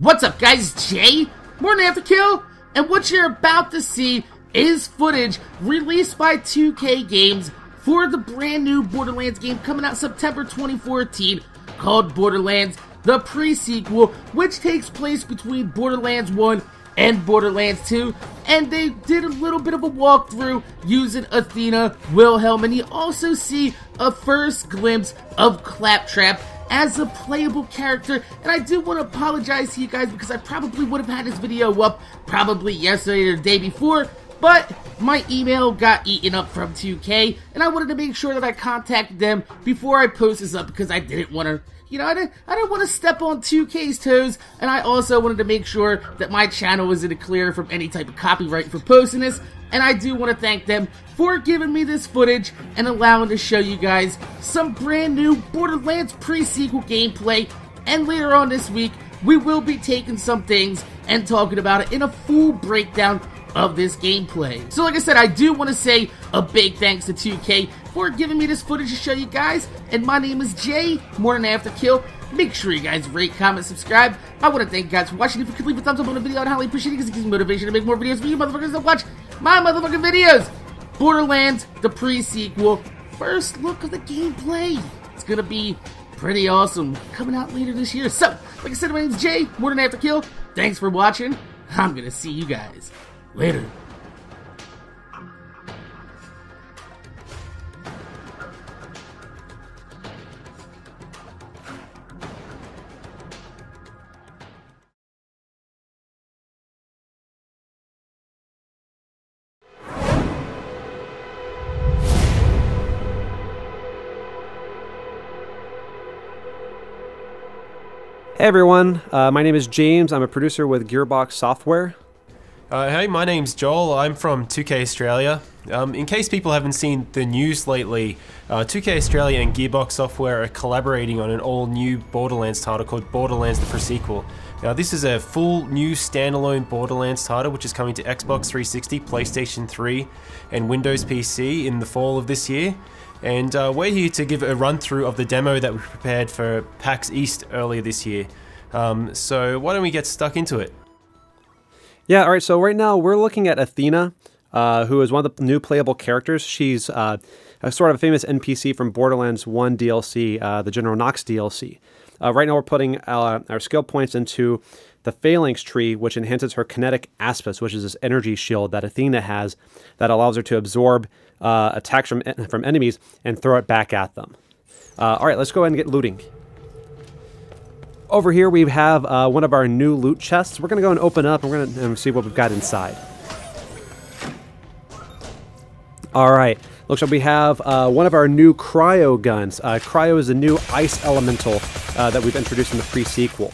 What's up guys, it's Jay, MorninAfterKill, and what you're about to see is footage released by 2K Games for the brand new Borderlands game coming out September 2014 called Borderlands the Presequel, which takes place between Borderlands 1 and Borderlands 2, and they did a little bit of a walkthrough using Athena, Wilhelm, and you also see a first glimpse of Claptrap as a playable character. And I do want to apologize to you guys because I probably would have had this video up probably yesterday or the day before, but my email got eaten up from 2K, and I wanted to make sure that I contacted them before I post this up because I didn't want to, I didn't want to step on 2K's toes, and I also wanted to make sure that my channel was in the clear from any type of copyright for posting this, and I do want to thank them for giving me this footage and allowing to show you guys some brand new Borderlands Presequel gameplay, and later on this week, we will be taking some things and talking about it in a full breakdown of this gameplay. So like I said, I do want to say a big thanks to 2K for giving me this footage to show you guys, and my name is Jay, MorninAfterKill. Make sure you guys rate, comment, subscribe. I want to thank you guys for watching. If you could leave a thumbs up on the video, I'd highly appreciate it because it gives me motivation to make more videos for you motherfuckers that watch my motherfucking videos. Borderlands, the Presequel, first look of the gameplay. It's gonna be pretty awesome, coming out later this year. So, like I said, my name is Jay, MorninAfterKill. Thanks for watching. I'm gonna see you guys later. Hey everyone, my name is James. I'm a producer with Gearbox Software. Hey, my name's Joel. I'm from 2K Australia. In case people haven't seen the news lately, 2K Australia and Gearbox Software are collaborating on an all-new Borderlands title called Borderlands the Presequel. Now, this is a full new standalone Borderlands title which is coming to Xbox 360, PlayStation 3, and Windows PC in the fall of this year. And we're here to give a run-through of the demo that we prepared for PAX East earlier this year. So why don't we get stuck into it? Yeah, alright, so right now we're looking at Athena, who is one of the new playable characters. She's a sort of a famous NPC from Borderlands 1 DLC, the General Knox DLC. Right now we're putting our skill points into the Phalanx tree, which enhances her kinetic aspects, which is this energy shield that Athena has that allows her to absorb attacks from enemies and throw it back at them. Alright, let's go ahead and get looting. Over here we have one of our new loot chests. We're going to go and open up and we're going to see what we've got inside. Alright, looks like we have one of our new Cryo Guns. Cryo is a new ice elemental that we've introduced in the Presequel.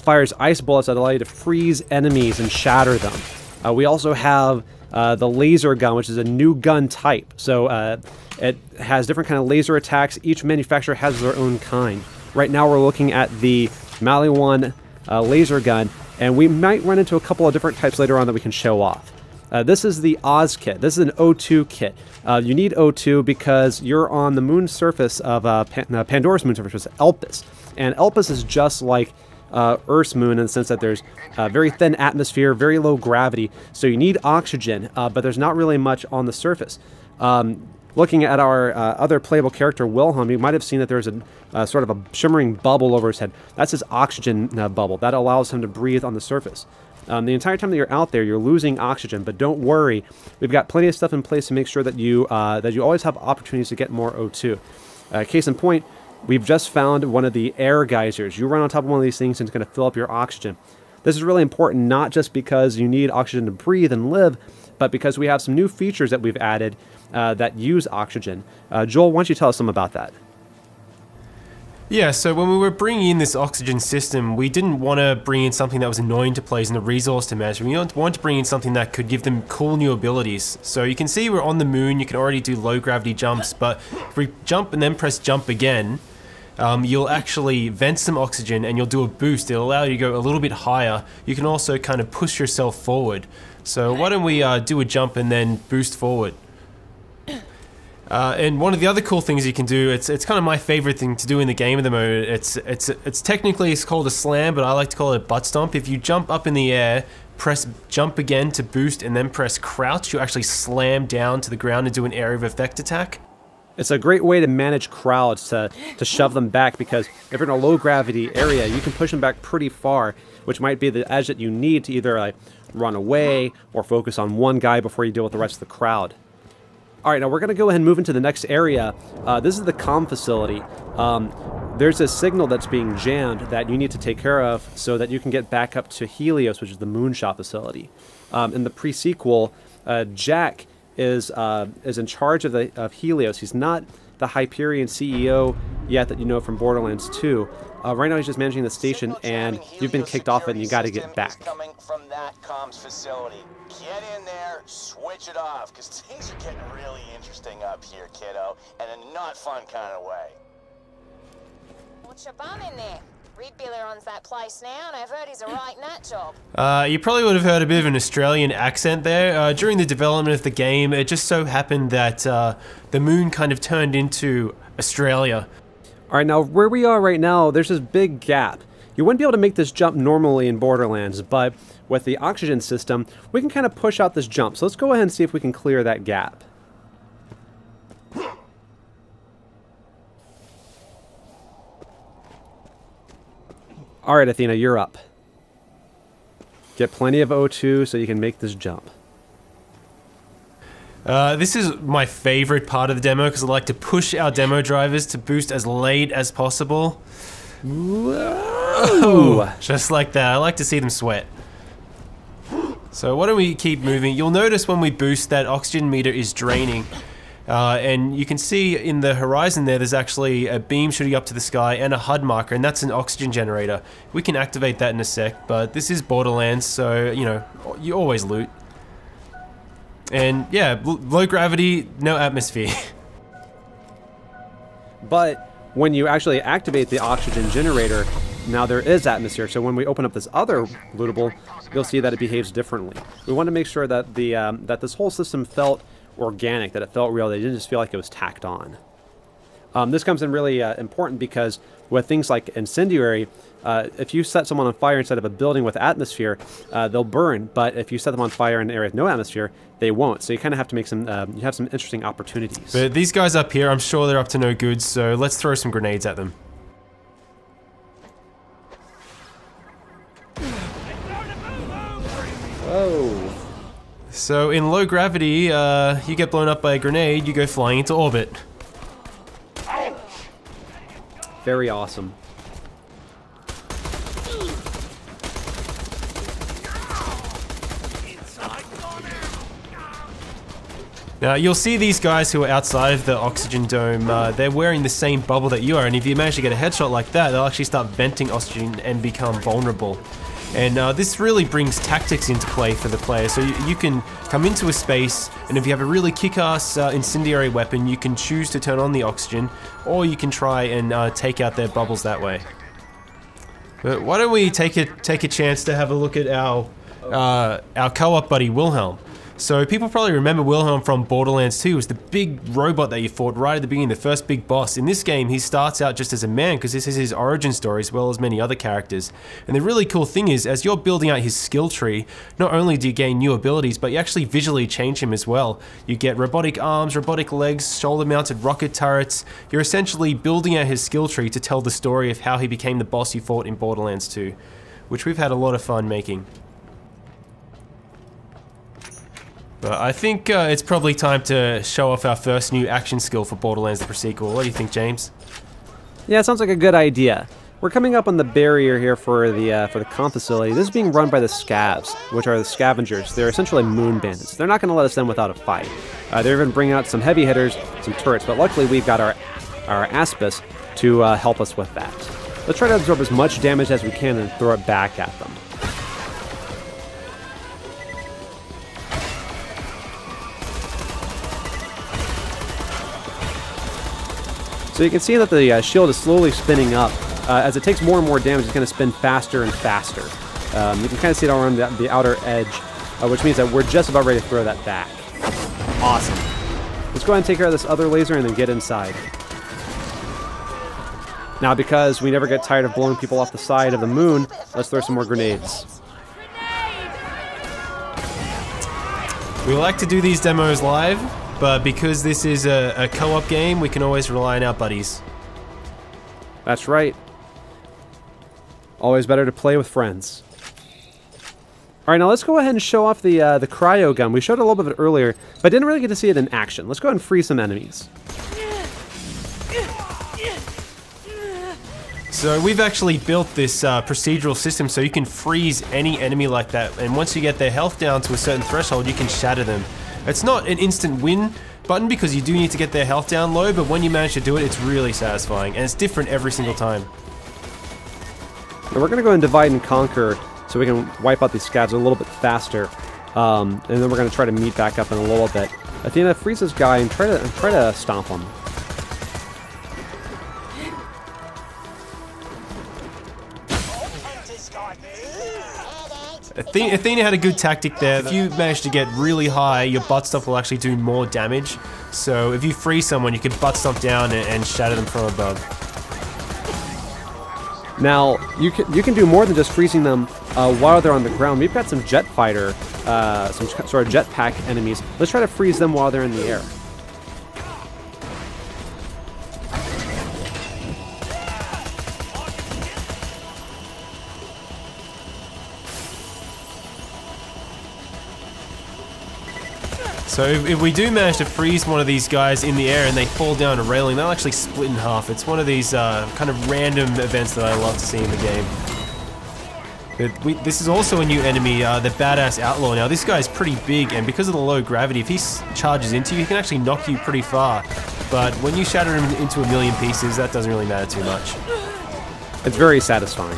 Fires ice bullets that allow you to freeze enemies and shatter them. We also have the laser gun, which is a new gun type. So it has different kind of laser attacks. Each manufacturer has their own kind. Right now we're looking at the Maliwan laser gun, and we might run into a couple of different types later on that we can show off. This is the Oz kit. This is an O2 kit. You need O2 because you're on the moon surface of Pandora's moon surface, Elpis. And Elpis is just like Earth's moon in the sense that there's a very thin atmosphere, very low gravity, so you need oxygen, but there's not really much on the surface. Looking at our other playable character, Wilhelm, you might have seen that there's a sort of a shimmering bubble over his head. That's his oxygen bubble. That allows him to breathe on the surface. The entire time that you're out there, you're losing oxygen, but don't worry. We've got plenty of stuff in place to make sure that you always have opportunities to get more O2. Case in point, we've just found one of the air geysers. You run on top of one of these things and it's going to fill up your oxygen. This is really important, not just because you need oxygen to breathe and live, but because we have some new features that we've added that use oxygen. Joel, why don't you tell us some about that? Yeah, so when we were bringing in this oxygen system, we didn't want to bring in something that was annoying to players and a resource to manage. We wanted to bring in something that could give them cool new abilities. So you can see we're on the moon, you can already do low gravity jumps, but if we jump and then press jump again, you'll actually vent some oxygen and you'll do a boost. It'll allow you to go a little bit higher. You can also kind of push yourself forward. So why don't we do a jump and then boost forward? And one of the other cool things you can do, it's kind of my favorite thing to do in the game at the moment. It's technically it's called a slam, but I like to call it a butt stomp. If you jump up in the air, press jump again to boost, and then press crouch, you actually slam down to the ground and do an area of effect attack. It's a great way to manage crowds, to shove them back, because if you're in a low gravity area, you can push them back pretty far, which might be the edge that you need to either like run away or focus on one guy before you deal with the rest of the crowd. All right, now we're going to go ahead and move into the next area. This is the comm facility. There's a signal that's being jammed that you need to take care of so that you can get back up to Helios, which is the moonshot facility. In the pre-sequel, Jack is in charge of Helios. He's not the Hyperion CEO yet that you know from Borderlands 2. Right now he's just managing the station, and you've been kicked off it, and you got to get back. Coming from that comms facility. Get in there, switch it off, because things are getting really interesting up here, kiddo, and in a not fun kind of way. What's your bum in there? Reed Biller owns that place now, and I've heard he's a right nut job. You probably would have heard a bit of an Australian accent there. During the development of the game, it just so happened that the moon kind of turned into Australia. All right, now where we are right now, there's this big gap. You wouldn't be able to make this jump normally in Borderlands, but with the oxygen system, we can kind of push out this jump. So let's go ahead and see if we can clear that gap. All right, Athena, you're up. Get plenty of O2 so you can make this jump. This is my favorite part of the demo because I like to push our demo drivers to boost as late as possible. Whoa. Just like that. I like to see them sweat. So why don't we keep moving? You'll notice when we boost that oxygen meter is draining. And you can see in the horizon there's actually a beam shooting up to the sky and a HUD marker, and that's an oxygen generator. We can activate that in a sec, but this is Borderlands, so, you know, you always loot. And yeah, low gravity, no atmosphere. But when you actually activate the oxygen generator, now there is atmosphere. So when we open up this other lootable, you'll see that it behaves differently. We want to make sure that the that this whole system felt organic, that it felt real, that it didn't just feel like it was tacked on. This comes in really important because with things like incendiary, if you set someone on fire inside of a building with atmosphere, they'll burn. But if you set them on fire in an area with no atmosphere, they won't. So you kind of have to make some, you have some interesting opportunities. But these guys up here, I'm sure they're up to no good, so let's throw some grenades at them. Whoa. So in low gravity, you get blown up by a grenade, you go flying into orbit. Very awesome. Now you'll see these guys who are outside of the oxygen dome, they're wearing the same bubble that you are, and if you manage to get a headshot like that, they'll actually start venting oxygen and become vulnerable. And this really brings tactics into play for the player. So you can come into a space, and if you have a really kick-ass incendiary weapon, you can choose to turn on the oxygen, or you can try and take out their bubbles that way. But why don't we take a chance to have a look at our co-op buddy Wilhelm. So people probably remember Wilhelm from Borderlands 2. It was the big robot that you fought right at the beginning, the first big boss. In this game, he starts out just as a man because this is his origin story as well as many other characters. And the really cool thing is, as you're building out his skill tree, not only do you gain new abilities, but you actually visually change him as well. You get robotic arms, robotic legs, shoulder-mounted rocket turrets. You're essentially building out his skill tree to tell the story of how he became the boss you fought in Borderlands 2, which we've had a lot of fun making. But I think it's probably time to show off our first new action skill for Borderlands the Presequel. What do you think, James? Yeah, it sounds like a good idea. We're coming up on the barrier here for the comm facility. This is being run by the Scavs, which are the scavengers. They're essentially moon bandits. They're not going to let us in without a fight. They're even bringing out some heavy hitters, some turrets, but luckily we've got our Aspis to help us with that. Let's try to absorb as much damage as we can and throw it back at them. So you can see that the shield is slowly spinning up. As it takes more and more damage, it's going to spin faster and faster. You can kind of see it around the outer edge, which means that we're just about ready to throw that back. Awesome. Let's go ahead and take care of this other laser and then get inside. Now, because we never get tired of blowing people off the side of the moon, let's throw some more grenades. We like to do these demos live, but because this is a co-op game, we can always rely on our buddies. That's right. Always better to play with friends. Alright, now let's go ahead and show off the Cryo Gun. We showed it a little bit earlier, but didn't really get to see it in action. Let's go ahead and freeze some enemies. So we've actually built this procedural system so you can freeze any enemy like that, and once you get their health down to a certain threshold, you can shatter them. It's not an instant win button because you do need to get their health down low, but when you manage to do it, it's really satisfying, and it's different every single time. Now we're going to go and divide and conquer so we can wipe out these scavs a little bit faster, and then we're going to try to meet back up in a little bit. Athena, freeze this guy and try to stomp him. Athena had a good tactic there. If you manage to get really high, your butt stomp will actually do more damage. So if you freeze someone, you can butt stomp down and shatter them from above. Now, you can do more than just freezing them while they're on the ground. We've got some jet fighter, some sort of jetpack enemies. Let's try to freeze them while they're in the air. So if we do manage to freeze one of these guys in the air and they fall down a railing, they'll actually split in half. It's one of these kind of random events that I love to see in the game. But this is also a new enemy, the badass Outlaw. Now this guy's pretty big, and because of the low gravity, if he charges into you, he can actually knock you pretty far. But when you shatter him into a million pieces, that doesn't really matter too much. It's very satisfying.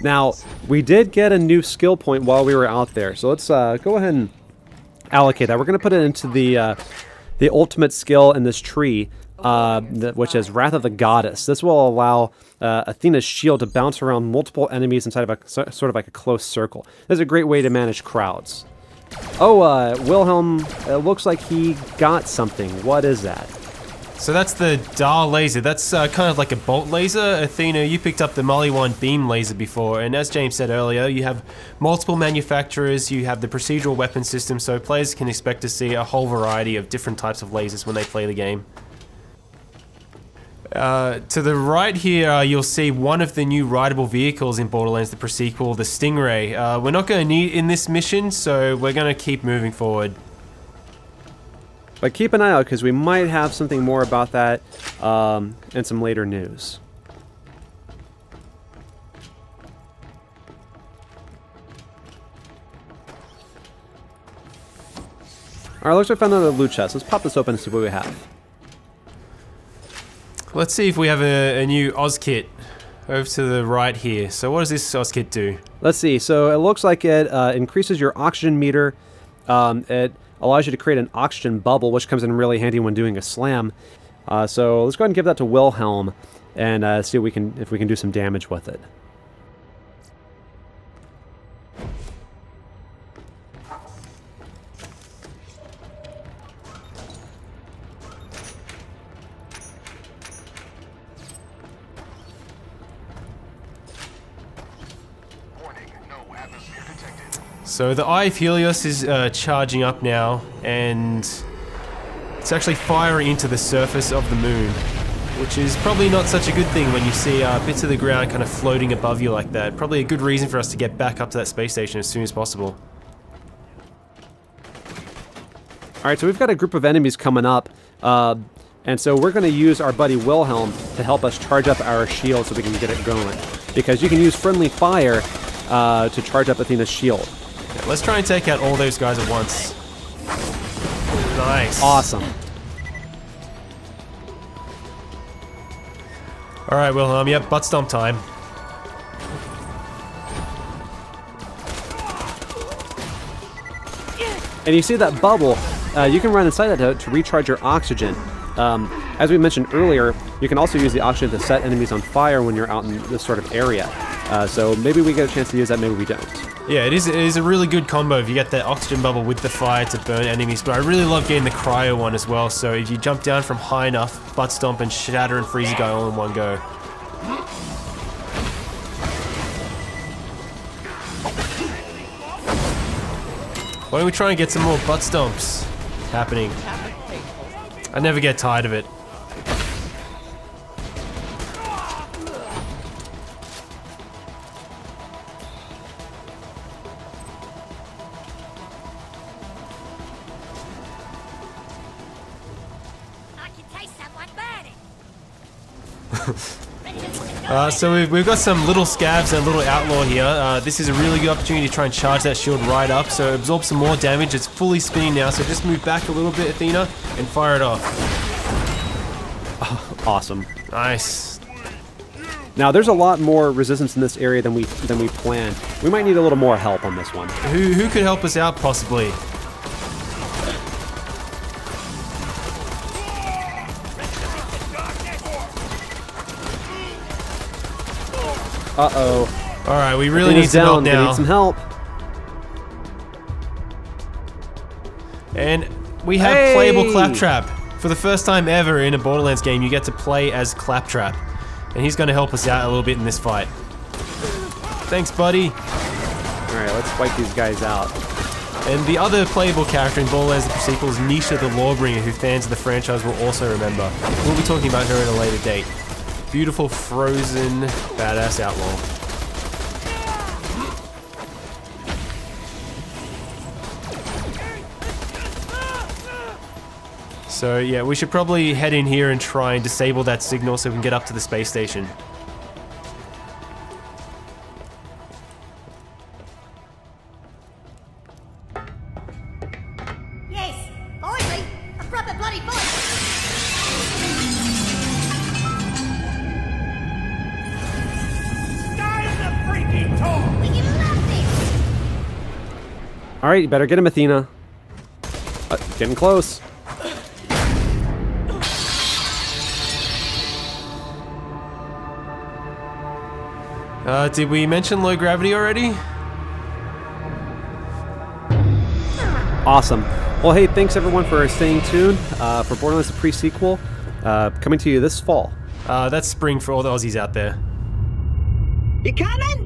Now, we did get a new skill point while we were out there, so let's go ahead and allocate that. We're going to put it into the ultimate skill in this tree, which is Wrath of the Goddess. This will allow Athena's shield to bounce around multiple enemies inside of a sort of like a close circle. This is a great way to manage crowds. Oh, Wilhelm, it looks like he got something. What is that? So that's the DAR laser. That's kind of like a bolt laser. Athena, you picked up the Molly-1 beam laser before, and as James said earlier, you have multiple manufacturers, you have the procedural weapon system, so players can expect to see a whole variety of different types of lasers when they play the game. To the right here, you'll see one of the new rideable vehicles in Borderlands the Presequel, the Stingray. We're not going to need it in this mission, so we're going to keep moving forward. But keep an eye out, because we might have something more about that in some later news. Alright, looks like we found another loot chest. Let's pop this open and see what we have. Let's see if we have a new Oz kit over to the right here. So what does this Oz kit do? Let's see. So it looks like it increases your oxygen meter. It allows you to create an oxygen bubble, which comes in really handy when doing a slam. So let's go ahead and give that to Wilhelm and see if we can do some damage with it. So the Eye of Helios is charging up now, and it's actually firing into the surface of the moon, which is probably not such a good thing when you see bits of the ground kind of floating above you like that. Probably a good reason for us to get back up to that space station as soon as possible. Alright, so we've got a group of enemies coming up, and so we're going to use our buddy Wilhelm to help us charge up our shield so we can get it going. Because you can use friendly fire to charge up Athena's shield. Yeah, let's try and take out all those guys at once. Nice. Awesome. Alright, Wilhelm, yep, butt stomp time. And you see that bubble, you can run inside that to recharge your oxygen. As we mentioned earlier, you can also use the option to set enemies on fire when you're out in this sort of area. So maybe we get a chance to use that, maybe we don't. Yeah, it is a really good combo if you get that oxygen bubble with the fire to burn enemies, but I really love getting the cryo one as well, so if you jump down from high enough, butt stomp and shatter and freeze a guy all in one go. Why don't we try and get some more butt stomps happening? I never get tired of it. So we've got some little scabs and a little outlaw here. This is a really good opportunity to try and charge that shield right up, so absorb some more damage. It's fully spinning now, so just move back a little bit, Athena, and fire it off. Awesome. Nice. Now there's a lot more resistance in this area than we planned. We might need a little more help on this one. Who could help us out possibly? Uh-oh. Alright, we really need some help now. We need some help. And we have playable Claptrap. For the first time ever in a Borderlands game, you get to play as Claptrap. And he's going to help us out a little bit in this fight. Thanks, buddy. Alright, let's wipe these guys out. And the other playable character in Borderlands Presequel is Nisha the Wolverine, who fans of the franchise will also remember. We'll be talking about her at a later date. Beautiful, frozen, badass outlaw. So yeah, we should probably head in here and try and disable that signal so we can get up to the space station. Yes, finally, a proper bloody fight. Alright, you better get him, Athena. Getting close. Did we mention low gravity already? Awesome. Well, hey, thanks everyone for staying tuned for Borderlands Presequel, coming to you this fall. That's spring for all the Aussies out there. You coming?